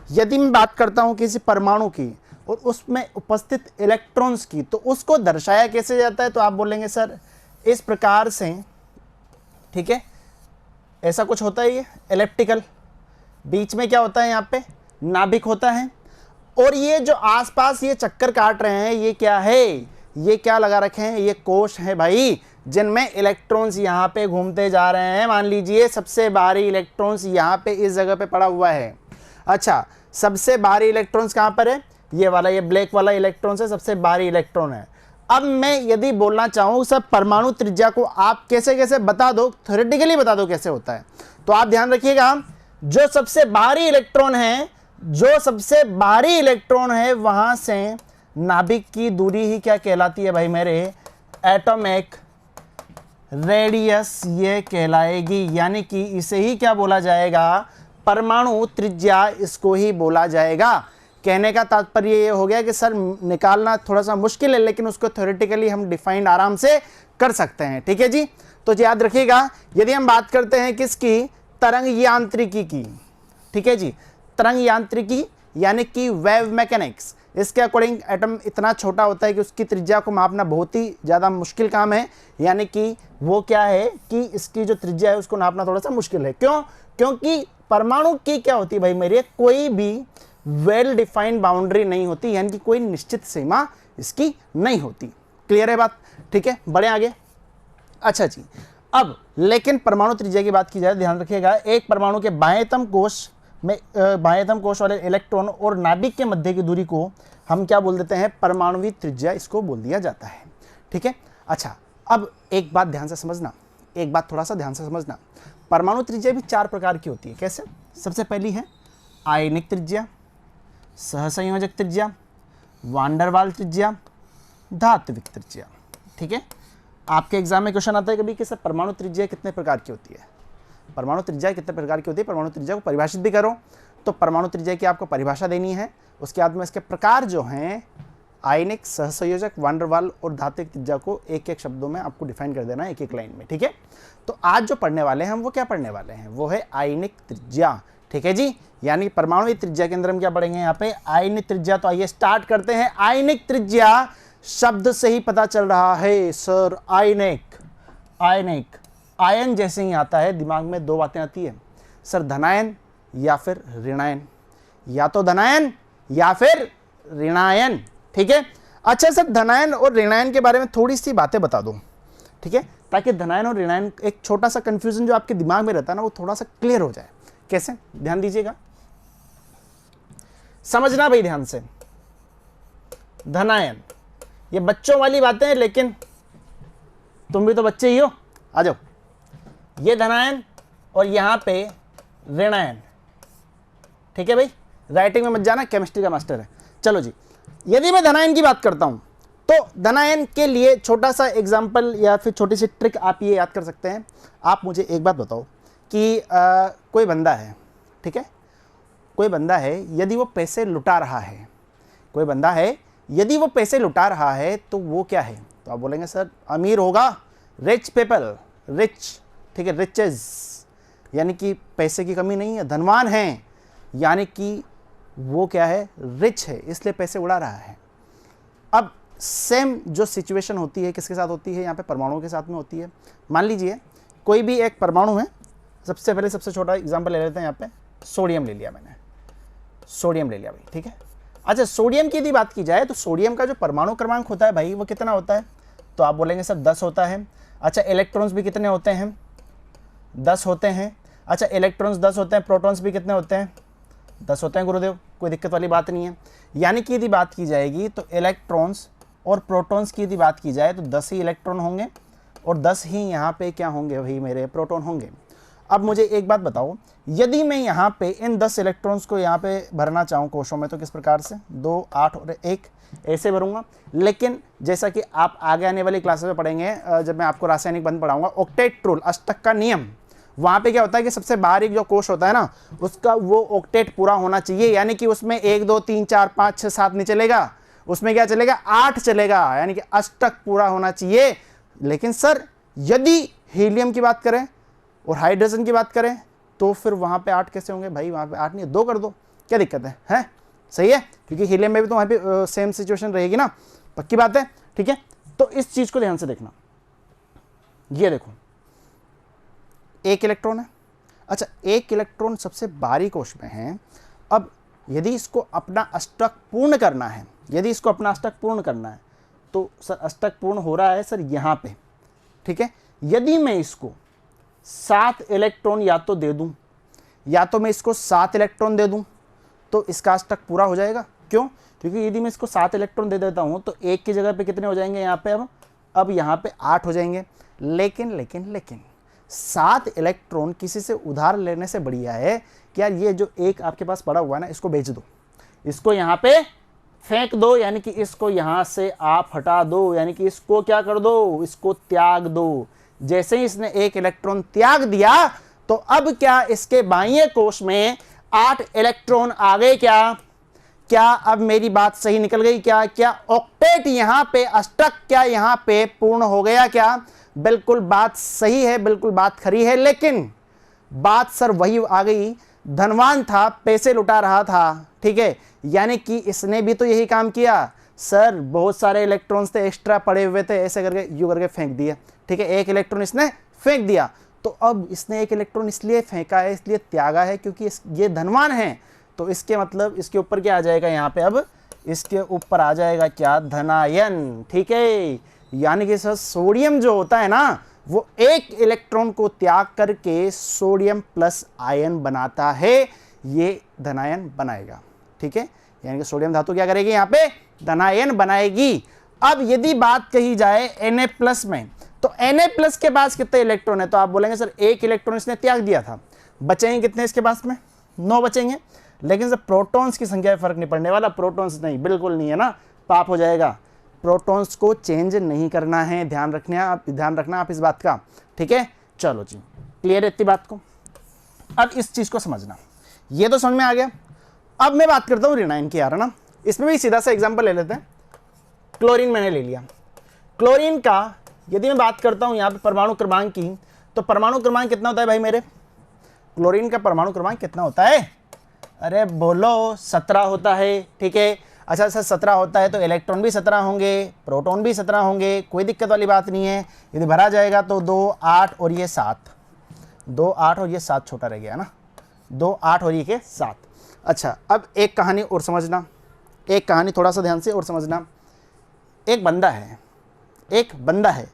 यदि मैं बात करता हूं किसी परमाणु की और उसमें उपस्थित इलेक्ट्रॉन्स की, तो उसको दर्शाया कैसे जाता है? तो आप बोलेंगे सर इस प्रकार से, ठीक है, ऐसा कुछ होता है, ये एलिप्टिकल, बीच में क्या होता है, यहाँ पे नाभिक होता है, और ये जो आसपास ये चक्कर काट रहे हैं, ये क्या है, ये क्या लगा रखे हैं, ये कोश है भाई, जिनमें इलेक्ट्रॉन्स यहाँ पे घूमते जा रहे हैं। मान लीजिए सबसे भारी इलेक्ट्रॉन्स यहाँ पे इस जगह पे पड़ा हुआ है। अच्छा, सबसे भारी इलेक्ट्रॉन्स कहाँ पर है? ये वाला, ये ब्लैक वाला इलेक्ट्रॉन है, सबसे भारी इलेक्ट्रॉन है। अब मैं यदि बोलना चाहूँ सब परमाणु त्रिज्या को आप कैसे कैसे बता दो, थ्योरेटिकली बता दो कैसे होता है, तो आप ध्यान रखिएगा, जो सबसे भारी इलेक्ट्रॉन है, जो सबसे भारी इलेक्ट्रॉन है, वहां से नाभिक की दूरी ही क्या कहलाती है भाई मेरे? एटॉमिक रेडियस ये कहलाएगी, यानी कि इसे ही क्या बोला जाएगा? परमाणु त्रिज्या इसको ही बोला जाएगा। कहने का तात्पर्य ये हो गया कि सर निकालना थोड़ा सा मुश्किल है, लेकिन उसको थ्योरेटिकली हम डिफाइंड आराम से कर सकते हैं। ठीक है जी, तो याद रखिएगा, यदि हम बात करते हैं किसकी? तरंग यांत्रिकी की। ठीक है जी, तरंग यांत्रिकी यानी कि वेव मैकेनिक्स, इसके अकॉर्डिंग एटम इतना छोटा होता है कि उसकी त्रिज्या को मापना बहुत ही ज़्यादा मुश्किल काम है। यानी कि वो क्या है कि इसकी जो त्रिज्या है उसको नापना थोड़ा सा मुश्किल है। क्यों? क्योंकि परमाणु की क्या होती है भाई मेरी? कोई भी वेल डिफाइंड बाउंड्री नहीं होती, यानी कि कोई निश्चित सीमा इसकी नहीं होती। क्लियर है बात? ठीक है, बढ़े आगे। अच्छा जी, अब लेकिन परमाणु त्रिज्या की बात की जाए, ध्यान रखिएगा, एक परमाणु के बाह्यतम कोश में बाह्यतम कोश वाले इलेक्ट्रॉन और नाभिक के मध्य की दूरी को हम क्या बोल देते हैं? परमाणुवीय त्रिज्या इसको बोल दिया जाता है। ठीक है, अच्छा, अब एक बात ध्यान से समझना, एक बात थोड़ा सा ध्यान से समझना, परमाणु त्रिज्या भी 4 प्रकार की होती है। कैसे? सबसे पहली है आयनिक त्रिज्या, सहसंयोजक त्रिज्या, वान डेर वाल त्रिज्या, धात्विक त्रिज्या। ठीक है, आपके एग्जाम में क्वेश्चन आता है कभी कि सर परमाणु त्रिज्या कितने प्रकार की होती है? परमाणु त्रिज्या कितने प्रकार की होती है? परमाणु त्रिज्या को परिभाषित भी करो, तो परमाणु त्रिज्या की आपको परिभाषा देनी है। उसके बाद में इसके प्रकार जो हैं आयनिक, सहसंयोजक, वान डेर वाल और धात्विक त्रिज्या को एक एक शब्दों में आपको डिफाइन कर देना है, एक एक लाइन में। ठीक है, तो आज जो पढ़ने वाले हैं हम वो क्या पढ़ने वाले हैं? वो है आयनिक त्रिज्या। ठीक है जी, यानी परमाणु त्रिज्या के अंदर हम क्या पढ़ेंगे? यहाँ पे आयनिक त्रिज्या। तो आइए स्टार्ट करते हैं। आयनिक त्रिज्या शब्द से ही पता चल रहा है सर, आयनिक, आयनिक, आयन जैसे ही आता है दिमाग में 2 बातें आती है सर, धनायन या फिर ऋणायन, या तो धनायन या फिर ऋणायन। ठीक है, अच्छा सर धनायन और ऋणायन के बारे में थोड़ी सी बातें बता दो, ठीक है, ताकि धनायन और ऋणायन एक छोटा सा कंफ्यूजन जो आपके दिमाग में रहता है ना, वो थोड़ा सा क्लियर हो जाए। कैसे? ध्यान दीजिएगा, समझना भाई ध्यान से। धनायन, ये बच्चों वाली बातें हैं, लेकिन तुम भी तो बच्चे ही हो, आ जाओ। ये धनायन और यहां पे ऋणायन। ठीक है भाई, राइटिंग में मत जाना, केमिस्ट्री का मास्टर है। चलो जी, यदि मैं धनायन की बात करता हूं तो धनायन के लिए छोटा सा एग्जांपल या फिर छोटी सी ट्रिक आप ये याद कर सकते हैं। आप मुझे एक बात बताओ कि कोई बंदा है, ठीक है, कोई बंदा है, यदि वो पैसे लुटा रहा है, कोई बंदा है यदि वो पैसे लुटा रहा है, तो वो क्या है? तो आप बोलेंगे सर अमीर होगा, रिच पीपल, रिच, ठीक है, रिचेज, यानी कि पैसे की कमी नहीं है, धनवान है, यानी कि वो क्या है? रिच है, इसलिए पैसे उड़ा रहा है। अब सेम जो सिचुएशन होती है किसके साथ होती है? यहाँ पे परमाणुओं के साथ में होती है। मान लीजिए कोई भी एक परमाणु है, सबसे पहले सबसे छोटा एग्जांपल ले लेते हैं, यहाँ पे सोडियम ले लिया मैंने, सोडियम ले लिया भाई। ठीक है, अच्छा सोडियम की यदि बात की जाए तो सोडियम का जो परमाणु क्रमांक होता है भाई वो कितना होता है? तो आप बोलेंगे सर 10 होता है। अच्छा इलेक्ट्रॉन्स भी कितने होते हैं? 10 होते हैं। अच्छा इलेक्ट्रॉन्स 10 होते हैं, प्रोटॉन्स भी कितने होते हैं? 10 होते हैं गुरुदेव, कोई दिक्कत वाली बात नहीं है। यानी कि यदि बात की जाएगी तो इलेक्ट्रॉन्स और प्रोटॉन्स की यदि बात की जाए तो 10 ही इलेक्ट्रॉन होंगे और 10 ही यहाँ पे क्या होंगे भाई मेरे? प्रोटॉन होंगे। अब मुझे एक बात बताओ, यदि मैं यहाँ पे इन 10 इलेक्ट्रॉन्स को यहाँ पे भरना चाहूँ कोशों में, तो किस प्रकार से? 2, 8 और 1 ऐसे भरूंगा। लेकिन जैसा कि आप आगे आने वाली क्लासेस में पढ़ेंगे, जब मैं आपको रासायनिक बंध पढ़ाऊंगा, ऑक्टेट रूल, अष्टक का नियम, वहाँ पे क्या होता है कि सबसे बारीक जो कोश होता है ना, उसका वो ऑक्टेट पूरा होना चाहिए, यानी कि उसमें 1, 2, 3, 4, 5, 6, 7 नहीं चलेगा, उसमें क्या चलेगा? 8 चलेगा, यानी कि अष्टक पूरा होना चाहिए। लेकिन सर यदि हीलियम की बात करें और हाइड्रोजन की बात करें तो फिर वहाँ पे 8 कैसे होंगे भाई? वहाँ पे 8 नहीं, 2 कर दो, क्या दिक्कत है? सही है, क्योंकि हीलियम में भी तो वहाँ पे सेम सिचुएशन रहेगी ना, पक्की बात है, ठीक है। तो इस चीज़ को ध्यान से देखना, ये देखो एक इलेक्ट्रॉन है। अच्छा, एक इलेक्ट्रॉन सबसे बारीक कोश में है। अब यदि इसको अपना अष्टक पूर्ण करना है, तो सर अष्टक पूर्ण हो रहा है सर यहाँ पे, ठीक है। यदि मैं इसको 7 इलेक्ट्रॉन या तो दे दूं, या तो मैं इसको 7 इलेक्ट्रॉन दे दूं, तो इसका अष्टक पूरा हो जाएगा। क्यों? क्योंकि यदि मैं इसको 7 इलेक्ट्रॉन दे देता हूं तो एक की जगह पे कितने हो जाएंगे यहाँ पे, अब यहाँ पे 8 हो जाएंगे। लेकिन 7 इलेक्ट्रॉन किसी से उधार लेने से बढ़िया है कि यार ये जो एक आपके पास पड़ा हुआ है ना, इसको बेच दो, इसको यहाँ पे फेंक दो, यानी कि इसको यहाँ से आप हटा दो, यानी कि इसको क्या कर दो, इसको त्याग दो। जैसे ही इसने एक इलेक्ट्रॉन त्याग दिया तो अब क्या इसके बाह्य कोश में 8 इलेक्ट्रॉन आ गए क्या अब मेरी बात सही निकल गई क्या ऑक्टेट यहां पे, अष्टक क्या यहां पे पूर्ण हो गया क्या? बिल्कुल बात सही है, बिल्कुल बात खरी है। लेकिन बात सर वही आ गई, धनवान था, पैसे लुटा रहा था, ठीक है। यानी कि इसने भी तो यही काम किया सर, बहुत सारे इलेक्ट्रॉन्स थे एक्स्ट्रा पड़े हुए थे, ऐसे करके यू करके फेंक दिया, ठीक है। एक इलेक्ट्रॉन इसने फेंक दिया, तो अब इसने एक इलेक्ट्रॉन इसलिए फेंका है, इसलिए त्यागा है क्योंकि ये धनवान है। तो इसके मतलब इसके ऊपर क्या आ जाएगा यहाँ पे, अब इसके ऊपर आ जाएगा क्या, धनायन, ठीक है। यानी कि सर सोडियम जो होता है ना, वो एक इलेक्ट्रॉन को त्याग करके सोडियम प्लस आयन बनाता है, ये धनायन बनाएगा, ठीक है। यानी कि सोडियम धातु क्या करेगी यहाँ पे, धनायन बनाएगी। अब यदि बात कही जाए Na+ में, तो Na+ के पास कितने इलेक्ट्रॉन है, तो आप बोलेंगे सर एक इलेक्ट्रॉन इसने त्याग दिया था, बचेंगे कितने इसके पास में, 9 बचेंगे। लेकिन सर प्रोटॉन्स की संख्या में फर्क नहीं पड़ने वाला, प्रोटॉन्स नहीं, बिल्कुल नहीं है ना, पाप हो जाएगा। प्रोटॉन्स को चेंज नहीं करना है, ध्यान रखना आप इस बात का, ठीक है। चलो जी, क्लियर है इतनी बात को। अब इस चीज को समझना, ये तो समझ में आ गया। अब मैं बात करता हूँ ऋणायन की, यार है ना, इसमें भी सीधा सा एग्जाम्पल ले लेते हैं। क्लोरीन मैंने ले लिया, क्लोरीन का यदि मैं बात करता हूँ यहाँ पे परमाणु क्रमांक की, तो परमाणु क्रमांक कितना होता है भाई मेरे, क्लोरीन का परमाणु क्रमांक कितना होता है, अरे बोलो 17 होता है, ठीक है। अच्छा सर 17 होता है तो इलेक्ट्रॉन भी 17 होंगे, प्रोटॉन भी 17 होंगे, कोई दिक्कत वाली बात नहीं है। यदि भरा जाएगा तो 2, 8 और ये 7, 2, 8 और ये 7 छोटा रह गया ना, 2, 8 और ये 7। अच्छा, अब एक कहानी और समझना, एक कहानी थोड़ा सा ध्यान से और समझना। एक बंदा है,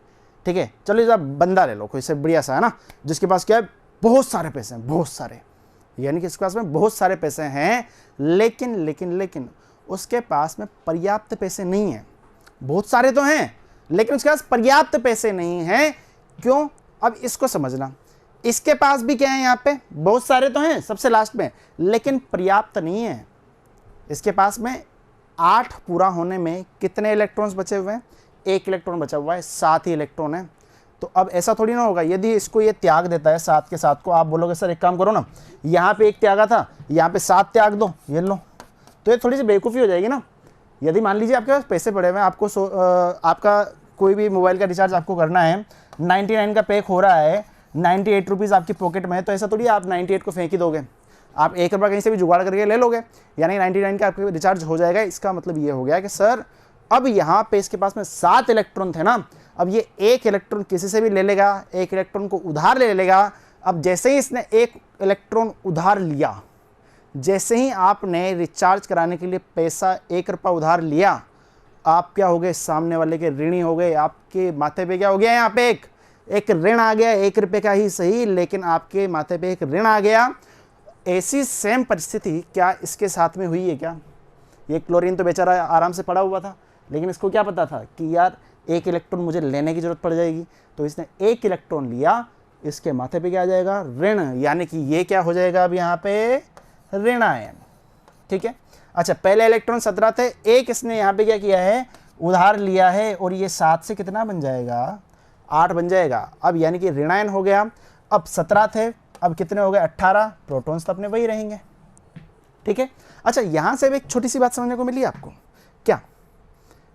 ठीक है। चलो जरा बंदा ले लो कोई से बढ़िया सा, है ना, जिसके पास क्या है, बहुत सारे पैसे हैं, बहुत सारे, यानी कि इसके पास में बहुत सारे पैसे हैं, लेकिन उसके पास में पर्याप्त पैसे नहीं है। बहुत सारे तो हैं लेकिन उसके पास पर्याप्त पैसे नहीं हैं। क्यों? अब इसको समझना, इसके पास भी क्या है, यहाँ पे बहुत सारे तो हैं सबसे लास्ट में, लेकिन पर्याप्त नहीं है। इसके पास में 8 पूरा होने में कितने इलेक्ट्रॉन्स बचे हुए हैं, 1 इलेक्ट्रॉन बचा हुआ है, 7 ही इलेक्ट्रॉन है। तो अब ऐसा थोड़ी ना होगा, यदि इसको ये त्याग देता है 7 के 7 को, आप बोलोगे सर एक काम करो ना, यहाँ पे 1 त्यागा था, यहाँ पे 7 त्याग दो, ये लो, तो ये थोड़ी सी बेवकूफ़ी हो जाएगी ना। यदि मान लीजिए आपके पास पैसे पड़े हुए हैं, आपको आपका कोई भी मोबाइल का रिचार्ज आपको करना है, 99 का पैक हो रहा है, 98 रुपीज़ आपकी पॉकेट में है, तो ऐसा थोड़ी आप 98 को फेंक ही दोगे, आप 1 रुपया कहीं से भी जुगाड़ करके ले लोगे, यानी 99 का आपके रिचार्ज हो जाएगा। इसका मतलब ये हो गया कि सर अब यहाँ पे इसके पास में 7 इलेक्ट्रॉन थे ना, अब ये 1 इलेक्ट्रॉन किसी से भी ले लेगा, 1 इलेक्ट्रॉन को उधार ले लेगा। अब जैसे ही इसने 1 इलेक्ट्रॉन उधार लिया, जैसे ही आपने रिचार्ज कराने के लिए पैसा 1 रुपया उधार लिया, आप क्या हो गए, सामने वाले के ऋणी हो गए। आपके माथे पे क्या हो गया, यहाँ पे एक ऋण आ गया, 1 रुपये का ही सही, लेकिन आपके माथे पे एक ऋण आ गया। ऐसी सेम परिस्थिति क्या इसके साथ में हुई है क्या? ये क्लोरीन तो बेचारा आराम से पड़ा हुआ था, लेकिन इसको क्या पता था कि यार 1 इलेक्ट्रॉन मुझे लेने की जरूरत पड़ जाएगी, तो इसने 1 इलेक्ट्रॉन लिया, इसके माथे पे क्या आ जाएगा, ऋण, यानी कि ये क्या हो जाएगा अब यहाँ पे, ऋणायन, ठीक है। अच्छा, पहले इलेक्ट्रॉन 17 थे, 1 इसने यहाँ पे क्या किया है, उधार लिया है, और ये 7 से कितना बन जाएगा, 8 बन जाएगा। अब यानी कि ऋणायन हो गया। अब 17 थे, अब कितने हो गए, 18, प्रोटॉन्स तो अपने वही रहेंगे, ठीक है। अच्छा, यहाँ से एक छोटी सी बात समझने को मिली आपको क्या,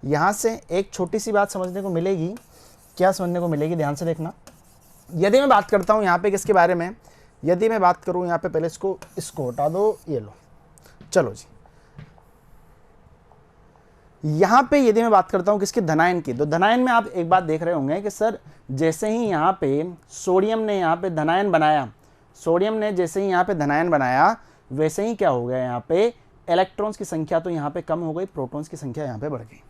यहाँ से एक छोटी सी बात समझने को मिलेगी, क्या समझने को मिलेगी, ध्यान से देखना। यदि मैं बात करता हूँ यहाँ पे किसके बारे में, यदि मैं बात करूँ यहाँ पे, पहले इसको हटा दो, ये लो, चलो जी, यहां पे यदि मैं बात करता हूं किसकी, धनायन की, तो धनायन में आप एक बात देख रहे होंगे कि सर जैसे ही यहां पे सोडियम ने यहां पे धनायन बनाया, सोडियम ने जैसे ही यहां पे धनायन बनाया, वैसे ही क्या हो गया, यहां पे इलेक्ट्रॉन्स की संख्या तो यहां पे कम हो गई, प्रोटॉन्स की संख्या यहां पे बढ़ गई।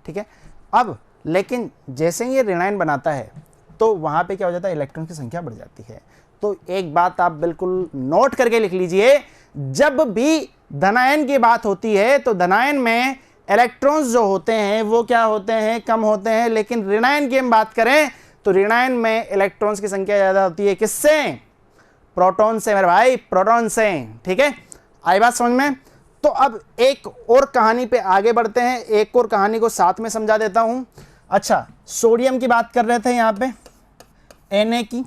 ठीक है, अब लेकिन जैसे ही ये ऋणायन बनाता है तो वहां पे क्या हो जाता है, इलेक्ट्रॉन की संख्या बढ़ जाती है। तो एक बात आप बिल्कुल नोट करके लिख लीजिए, जब भी धनायन की बात होती है तो धनायन में इलेक्ट्रॉन्स जो होते हैं वो क्या होते हैं, कम होते हैं, लेकिन ऋणायन की हम बात करें तो ऋणायन में इलेक्ट्रॉन्स की संख्या ज्यादा होती है। किससे, प्रोटॉन से मेरे भाई, प्रोटॉन से। ठीक है, आई बात समझ में। तो अब एक और कहानी पे आगे बढ़ते हैं, एक और कहानी को साथ में समझा देता हूं। अच्छा, सोडियम की बात कर रहे थे यहां पे, Na की,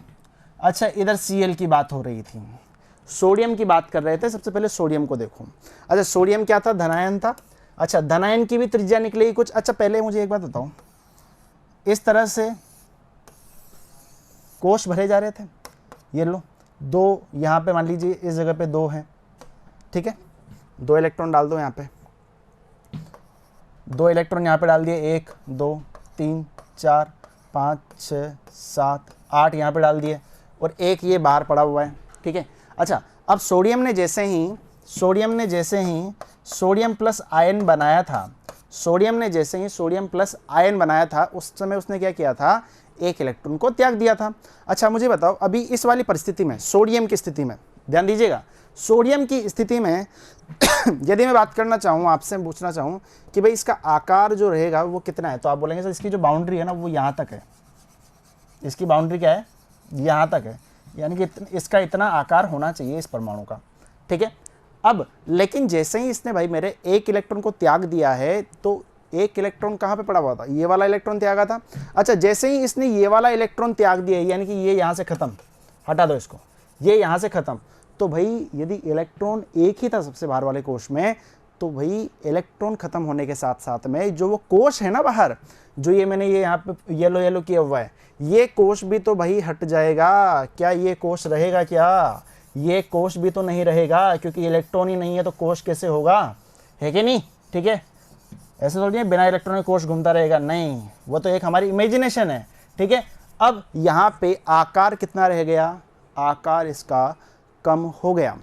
अच्छा इधर Cl की बात हो रही थी, सोडियम की बात कर रहे थे। सबसे पहले सोडियम को देखो। अच्छा, सोडियम क्या था, धनायन था। अच्छा, धनायन की भी त्रिज्या निकलेगी कुछ। अच्छा, पहले मुझे एक बात बताओ, इस तरह से कोश भरे जा रहे थे, ये लो, दो यहाँ पे मान लीजिए इस जगह पे दो है, ठीक है, दो इलेक्ट्रॉन डाल दो यहाँ पे, दो इलेक्ट्रॉन यहाँ पे डाल दिए, 1 2 3 4 5 6 7 8 यहाँ पे डाल दिए, और एक ये बाहर पड़ा हुआ है। ठीक है, अच्छा अब सोडियम ने जैसे ही सोडियम प्लस आयन बनाया था, सोडियम ने जैसे ही सोडियम प्लस आयन बनाया था, उस समय उसने क्या किया था, एक इलेक्ट्रॉन को त्याग दिया था। अच्छा मुझे बताओ, अभी इस वाली परिस्थिति में, सोडियम की स्थिति में ध्यान दीजिएगा, सोडियम की स्थिति में यदि मैं बात करना चाहूँ, आपसे पूछना चाहूँ कि भाई इसका आकार जो रहेगा वो कितना है, तो आप बोलेंगे सर इसकी जो बाउंड्री है ना वो यहाँ तक है, इसकी बाउंड्री क्या है, यहाँ तक है, यानी कि इसका इतना आकार होना चाहिए इस परमाणु का। ठीक है, अब लेकिन जैसे ही इसने भाई मेरे एक इलेक्ट्रॉन को त्याग दिया है, तो एक इलेक्ट्रॉन कहाँ पे पड़ा हुआ था, ये वाला इलेक्ट्रॉन त्यागा था। अच्छा, जैसे ही इसने ये वाला इलेक्ट्रॉन त्याग दिया, यानी कि ये यहाँ से खत्म, हटा दो इसको, ये यहाँ से खत्म, तो भाई यदि इलेक्ट्रॉन एक ही था सबसे बाहर वाले कोश में, तो भाई इलेक्ट्रॉन खत्म होने के साथ साथ में जो वो कोश है ना बाहर, जो ये मैंने ये यहाँ पे येलो येलो किया हुआ है, ये कोश भी तो भाई हट जाएगा। क्या ये कोश रहेगा, क्या ये कोश भी तो नहीं रहेगा, क्योंकि इलेक्ट्रॉन ही नहीं है तो कोश कैसे होगा, है कि नहीं। ठीक है, ऐसे थोड़ी है बिना इलेक्ट्रॉन के कोश घूमता रहेगा, नहीं, वो तो एक हमारी इमेजिनेशन है। ठीक है, अब यहाँ पे आकार कितना रह गया, आकार इसका कम हो गया।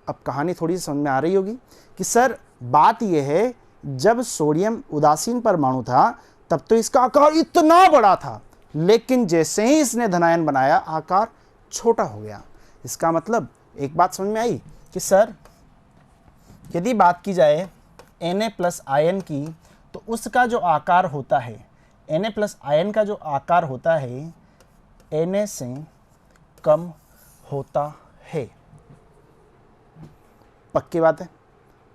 अब कहानी थोड़ी समझ में आ रही होगी कि सर बात यह है, जब सोडियम उदासीन परमाणु था तब तो इसका आकार इतना बड़ा था, लेकिन जैसे ही इसने धनायन बनाया आकार छोटा हो गया। इसका मतलब एक बात समझ में आई कि सर यदि बात की जाए Na प्लस आयन की, तो उसका जो आकार होता है, Na प्लस आयन का जो आकार होता है Na से कम होता है। पक्की बात है,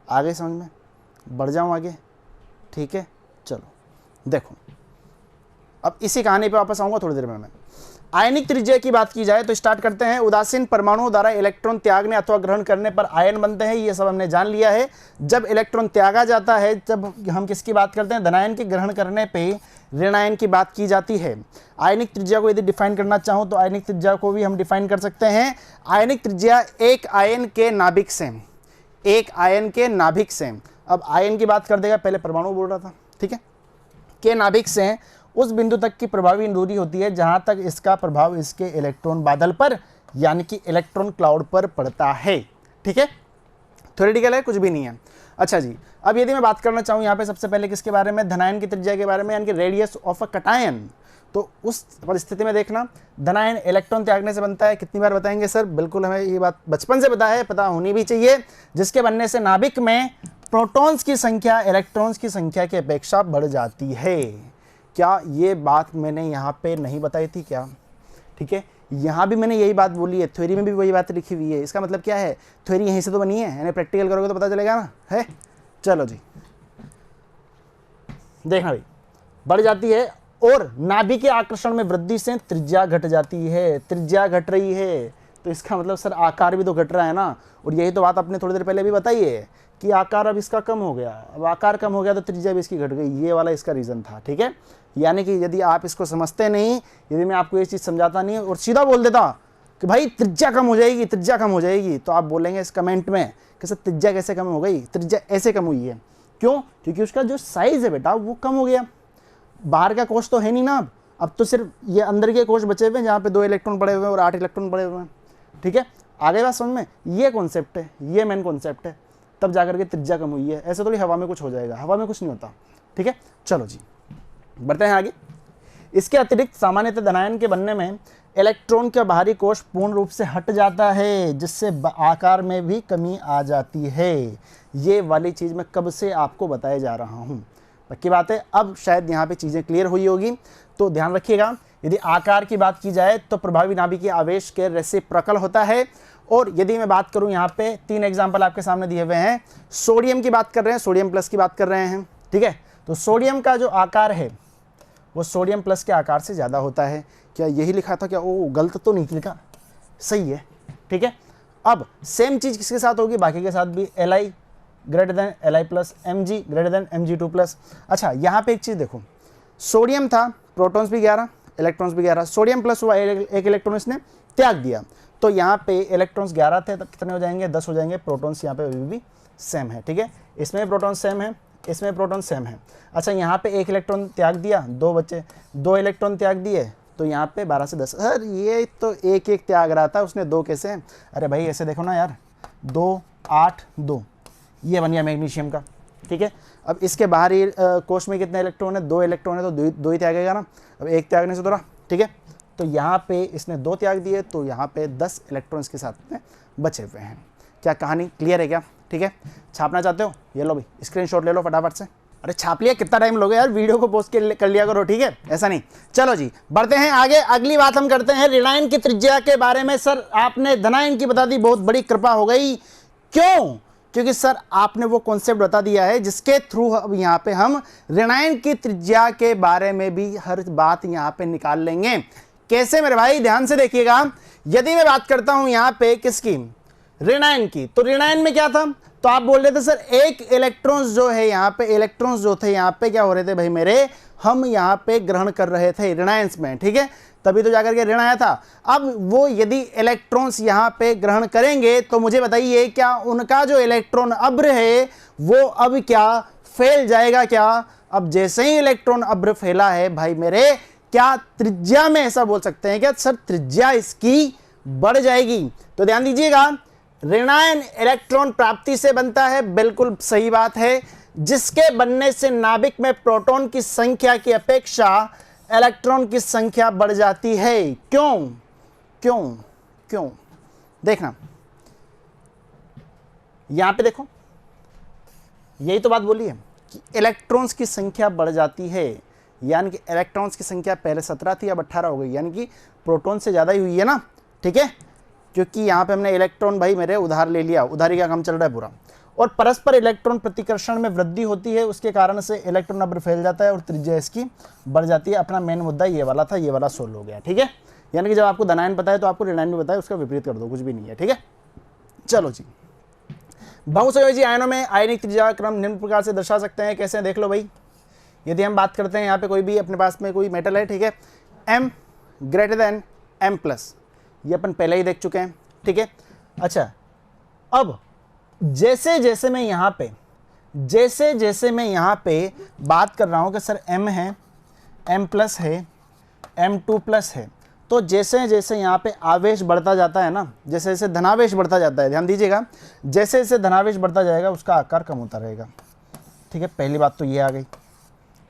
आगे समझ में, बढ़ जाऊं आगे। ठीक है, चलो देखो, अब इसी कहानी पे वापस आऊंगा थोड़ी देर में मैं। आयनिक त्रिज्या की बात की जाए तो स्टार्ट करते हैं। उदासीन परमाणुओं द्वारा इलेक्ट्रॉन त्यागने अथवा ग्रहण करने पर आयन बनते हैं, ये सब हमने जान लिया है। जब इलेक्ट्रॉन त्यागा जाता है, जब हम किसकी बात करते हैं, धनायन की ग्रहण करने पे ऋणायन की बात की जाती है। आयनिक त्रिज्या को यदि डिफाइन करना चाहूँ तो आयनिक त्रिज्या को भी हम डिफाइन कर सकते हैं। आयनिक त्रिज्या एक आयन के नाभिक से, एक आयन के नाभिक से, अब आयन की बात कर देगा, पहले परमाणु बोल रहा था, ठीक है, के नाभिक से उस बिंदु तक की प्रभावी दूरी होती है जहां तक इसका प्रभाव इसके इलेक्ट्रॉन बादल पर, यानी कि इलेक्ट्रॉन क्लाउड पर पड़ता है। ठीक है, थ्योरेटिकल है, कुछ भी नहीं है। अच्छा जी, अब यदि मैं बात करना चाहूँ यहाँ पे सबसे पहले किसके बारे में, धनायन की त्रिज्या के बारे में, यानी कि रेडियस ऑफ अ कटायन। तो उस परिस्थिति में देखना, धनायन इलेक्ट्रॉन त्यागने से बनता है। कितनी बार बताएंगे सर, बिल्कुल हमें ये बात बचपन से पता है, पता होनी भी चाहिए, जिसके बनने से नाभिक में प्रोटॉन्स की संख्या इलेक्ट्रॉन्स की संख्या की अपेक्षा बढ़ जाती है। क्या ये बात मैंने यहाँ पे नहीं बताई थी क्या? ठीक है, यहाँ भी मैंने यही बात बोली है, थ्योरी में भी वही बात लिखी हुई है। इसका मतलब क्या है, थ्योरी यहीं से तो बनी है, यानी प्रैक्टिकल करोगे तो पता चलेगा ना, है। चलो जी, देखना भाई, बढ़ जाती है और नाभिक के आकर्षण में वृद्धि से त्रिज्या घट जाती है। त्रिज्या घट रही है तो इसका मतलब सर आकार भी तो घट रहा है ना, और यही तो बात आपने थोड़ी देर पहले भी बताई है कि आकार अब इसका कम हो गया। अब आकार कम हो गया तो त्रिज्या भी इसकी घट गई, ये वाला इसका रीज़न था। ठीक है, यानी कि यदि आप इसको समझते नहीं, यदि मैं आपको ये चीज़ समझाता नहीं और सीधा बोल देता कि भाई त्रिज्या कम हो जाएगी, त्रिज्या कम हो जाएगी, तो आप बोलेंगे इस कमेंट में कि सर त्रिज्या कैसे कम हो गई, त्रिज्या ऐसे कम हुई है। क्यों? क्योंकि उसका जो साइज है बेटा वो कम हो गया। बाहर का कोश तो है नहीं ना, अब तो सिर्फ ये अंदर के कोश बचे हुए हैं जहाँ पे 2 इलेक्ट्रॉन पड़े हुए हैं और 8 इलेक्ट्रॉन पड़े हुए हैं। ठीक है, आगे बात समझ में, ये कॉन्सेप्ट है, ये मेन कॉन्सेप्ट है, तब जाकर के त्रिज्या कम हुई है। ऐसे थोड़ी हवा में कुछ हो जाएगा, हवा में कुछ नहीं होता। ठीक है, चलो जी बढ़ते हैं आगे। इसके अतिरिक्त सामान्यतः धनायन के बनने में इलेक्ट्रॉन का बाहरी कोश पूर्ण रूप से हट जाता है, जिससे आकार में भी कमी आ जाती है। ये वाली चीज़ मैं कब से आपको बताया जा रहा हूँ, पक्की बात है। अब शायद यहाँ पे चीज़ें क्लियर हुई होगी, तो ध्यान रखिएगा। यदि आकार की बात की जाए तो प्रभावी नाभिकीय आवेश के रेसिप्रोकल होता है। और यदि मैं बात करूँ, यहाँ पे 3 एग्जाम्पल आपके सामने दिए हुए हैं। सोडियम की बात कर रहे हैं, सोडियम प्लस की बात कर रहे हैं। ठीक है, तो सोडियम का जो आकार है वो सोडियम प्लस के आकार से ज़्यादा होता है। क्या यही लिखा था क्या? ओ गलत तो नहीं लिखा, सही है। ठीक है, अब सेम चीज़ किसके साथ होगी? बाकी के साथ भी। Li greater than Li plus, Mg greater than Mg2 plus. अच्छा, यहाँ पे एक चीज़ देखो, सोडियम था, प्रोटॉन्स भी 11, इलेक्ट्रॉन्स भी 11, सोडियम प्लस हुआ, एक इलेक्ट्रॉन इसने त्याग दिया, तो यहाँ पे इलेक्ट्रॉन्स 11 थे, तो कितने हो जाएंगे? 10 हो जाएंगे। प्रोटॉन्स यहाँ पे अभी भी सेम है। ठीक है, इसमें प्रोटॉन सेम है, इसमें प्रोटॉन सेम है। अच्छा, यहाँ पे एक इलेक्ट्रॉन त्याग दिया, 2 बचे, 2 इलेक्ट्रॉन त्याग दिए, तो यहाँ पे 12 से 10। सर ये तो एक एक त्याग रहा था, उसने 2 कैसे? अरे भाई ऐसे देखो ना यार, 2 8 2, ये बन गया मैग्नीशियम का। ठीक है, अब इसके बाहरी कोश में कितने इलेक्ट्रॉन है? 2 इलेक्ट्रॉन है, तो 2 ही त्यागेगा ना। अब एक त्यागने से तो रहा। ठीक है, तो यहाँ पे इसने 2 त्याग दिए, तो यहाँ पे 10 इलेक्ट्रॉन्स के साथ में बचे हुए हैं। क्या कहानी क्लियर है क्या? ठीक है, छापना चाहते हो? ये लो भाई, स्क्रीनशॉट ले लो फटाफट से। अरे छाप लिया, कितना टाइम लोगे यार, वीडियो को पोस्ट कर लिया करो। ठीक है, ऐसा नहीं। चलो जी बढ़ते हैं आगे। अगली बात हम करते हैं ऋणायन की त्रिज्या के बारे में। सर आपने धनायन की बता दी, बहुत बड़ी कृपा हो गई। क्यों? क्योंकि सर आपने वो कॉन्सेप्ट बता दिया है जिसके थ्रू अब यहाँ पे हम ऋणायन की त्रिज्या के बारे में भी हर बात यहाँ पे निकाल लेंगे। कैसे मेरे भाई? ध्यान से देखिएगा। यदि मैं बात करता हूं यहाँ पे किसकी? ऋणायन की, तो ऋणायन में क्या था? तो आप बोल रहे थे सर एक इलेक्ट्रॉन्स जो है यहाँ पे, इलेक्ट्रॉन्स जो थे यहाँ पे क्या हो रहे थे भाई मेरे, हम यहाँ पे ग्रहण कर रहे थे ऋणायंस में। ठीक है, तभी तो जाकर के ऋण आया था। अब वो यदि इलेक्ट्रॉन्स यहाँ पे ग्रहण करेंगे तो मुझे बताइए क्या उनका जो इलेक्ट्रॉन अब्र है वो अब क्या फैल जाएगा क्या? अब जैसे ही इलेक्ट्रॉन अब्र फैला है भाई मेरे, क्या त्रिज्या में ऐसा बोल सकते हैं क्या सर त्रिज्या इसकी बढ़ जाएगी? तो ध्यान दीजिएगा, ऋणायन इलेक्ट्रॉन प्राप्ति से बनता है, बिल्कुल सही बात है, जिसके बनने से नाभिक में प्रोटॉन की संख्या की अपेक्षा इलेक्ट्रॉन की संख्या बढ़ जाती है। क्यों क्यों क्यों? देखना यहां पे देखो, यही तो बात बोली है कि इलेक्ट्रॉन्स की संख्या बढ़ जाती है, यानी कि इलेक्ट्रॉन्स की संख्या पहले 17 थी अब 18 हो गई, यानी कि प्रोटॉन से ज़्यादा ही हुई है ना। ठीक है, क्योंकि यहाँ पे हमने इलेक्ट्रॉन भाई मेरे उधार ले लिया, उधारी का काम चल रहा है पूरा, और परस्पर इलेक्ट्रॉन प्रतिकर्षण में वृद्धि होती है, उसके कारण से इलेक्ट्रॉन अब्र फैल जाता है और त्रिज्या इसकी बढ़ जाती है। अपना मेन मुद्दा ये वाला था, ये वाला सोल्व हो गया। ठीक है, यानी कि जब आपको धनायन पता है तो आपको ऋणायन भी पता है, उसका विपरीत कर दो, कुछ भी नहीं है। ठीक है, चलो जी, बहुसंयोजी आयनों में आयनिक त्रिज्या क्रम निम्न प्रकार से दर्शा सकते हैं। कैसे? देख लो भाई, यदि हम बात करते हैं यहाँ पे कोई भी अपने पास में कोई मेटल है, ठीक है, M ग्रेटर देन M+, ये अपन पहले ही देख चुके हैं। ठीक है, अच्छा अब जैसे जैसे मैं यहाँ पे बात कर रहा हूँ कि सर M है, M+ है, M2+ है, तो जैसे जैसे यहाँ पे आवेश बढ़ता जाता है ना, जैसे जैसे धनावेश बढ़ता जाता है, ध्यान दीजिएगा, जैसे जैसे धनावेश बढ़ता जाएगा उसका आकार कम होता रहेगा। ठीक है, पहली बात तो ये आ गई।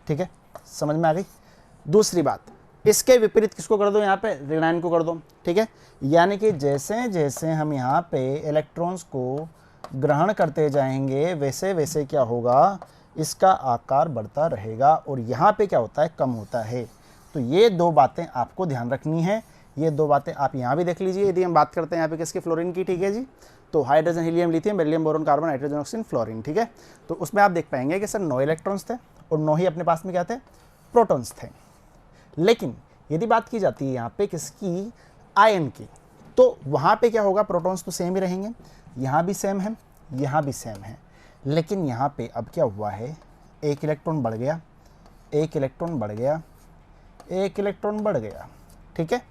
ठीक है, समझ में आ गई। दूसरी बात, इसके विपरीत किसको कर दो? यहाँ पे ऋणायन को कर दो। ठीक है, यानी कि जैसे जैसे हम यहाँ पे इलेक्ट्रॉन्स को ग्रहण करते जाएंगे वैसे वैसे क्या होगा, इसका आकार बढ़ता रहेगा और यहाँ पे क्या होता है, कम होता है। तो ये दो बातें आपको ध्यान रखनी है, ये दो बातें आप यहाँ भी देख लीजिए। यदि हम बात करते हैं यहाँ पे किसके, फ्लोरीन की, ठीक है जी, तो hydrogen, helium, lithium, beryllium, boron, carbon, nitrogen, oxygen, fluorine. ठीक है, तो उसमें आप देख पाएंगे कि सर 9 इलेक्ट्रॉन्स थे और 9 ही अपने पास में क्या थे, प्रोटॉन्स थे। लेकिन यदि बात की जाती है यहाँ पे किसकी, आयन की, तो वहाँ पे क्या होगा, प्रोटॉन्स तो सेम ही रहेंगे, यहाँ भी सेम है, यहाँ भी सेम है, लेकिन यहाँ पे अब क्या हुआ है, एक इलेक्ट्रॉन बढ़ गया, एक इलेक्ट्रॉन बढ़ गया, एक इलेक्ट्रॉन बढ़ गया। ठीक है,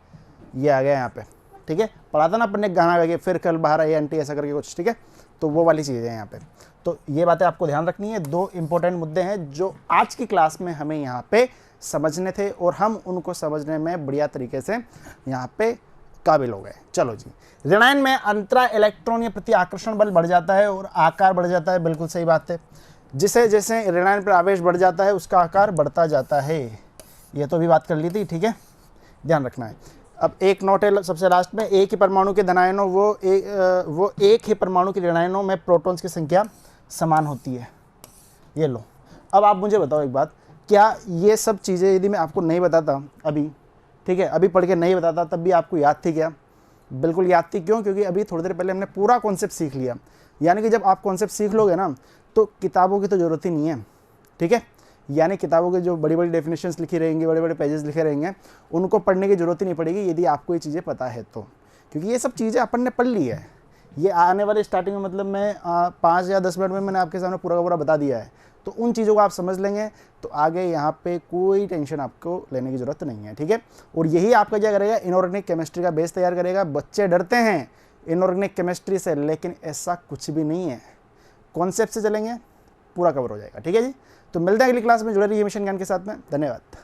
ये आ गया यहाँ पे। ठीक है, पढ़ा था ना अपने गाना गा के फिर कल बाहर आई आंटी ऐसा करके कुछ, ठीक है। तो वो वाली चीज़ है यहाँ पे। तो ये बातें आपको ध्यान रखनी है। 2 इंपॉर्टेंट मुद्दे हैं जो आज की क्लास में हमें यहाँ पे समझने थे और हम उनको समझने में बढ़िया तरीके से यहाँ पे काबिल हो गए। चलो जी, ऋणायन में अंतरा इलेक्ट्रॉन या प्रति आकर्षण बल बढ़ जाता है और आकार बढ़ जाता है, बिल्कुल सही बात है। जिसे जैसे ऋणायन पर आवेश बढ़ जाता है उसका आकार बढ़ता जाता है, ये तो भी बात कर ली थी, ठीक है, ध्यान रखना है। अब एक नोट है सबसे लास्ट में, एक ही परमाणु के धनायनों वो एक ही परमाणु के ऋणायनों में प्रोटॉन्स की संख्या समान होती है। ये लो, अब आप मुझे बताओ एक बात, क्या ये सब चीज़ें यदि मैं आपको नहीं बताता अभी, ठीक है, अभी पढ़ के नहीं बताता तब भी आपको याद थी क्या? बिल्कुल याद थी। क्यों? क्योंकि अभी थोड़ी देर पहले हमने पूरा कॉन्सेप्ट सीख लिया। यानी कि जब आप कॉन्सेप्ट सीख लोगे ना तो किताबों की तो ज़रूरत ही नहीं है, ठीक है। यानी किताबों के जो बड़ी बड़ी डेफिनेशंस लिखी रहेंगी, बड़े बड़े पेजेस लिखे रहेंगे, उनको पढ़ने की ज़रूरत ही नहीं पड़ेगी यदि आपको ये चीज़ें पता है तो। क्योंकि ये सब चीज़ें अपन ने पढ़ ली है। ये आने वाले स्टार्टिंग में मतलब मैं 5 या 10 मिनट में मैंने आपके सामने पूरा का पूरा बता दिया है। तो उन चीज़ों को आप समझ लेंगे तो आगे यहाँ पे कोई टेंशन आपको लेने की ज़रूरत नहीं है, ठीक है। और यही आपका क्या करेगा, इनऑर्गेनिक केमिस्ट्री का बेस तैयार करेगा। बच्चे डरते हैं इनऑर्गेनिक केमिस्ट्री से, लेकिन ऐसा कुछ भी नहीं है। कॉन्सेप्ट से चलेंगे पूरा कवर हो जाएगा, ठीक है जी। तो मिलते हैं अगली क्लास में, जुड़े रहिए मिशन ज्ञान के साथ में। धन्यवाद।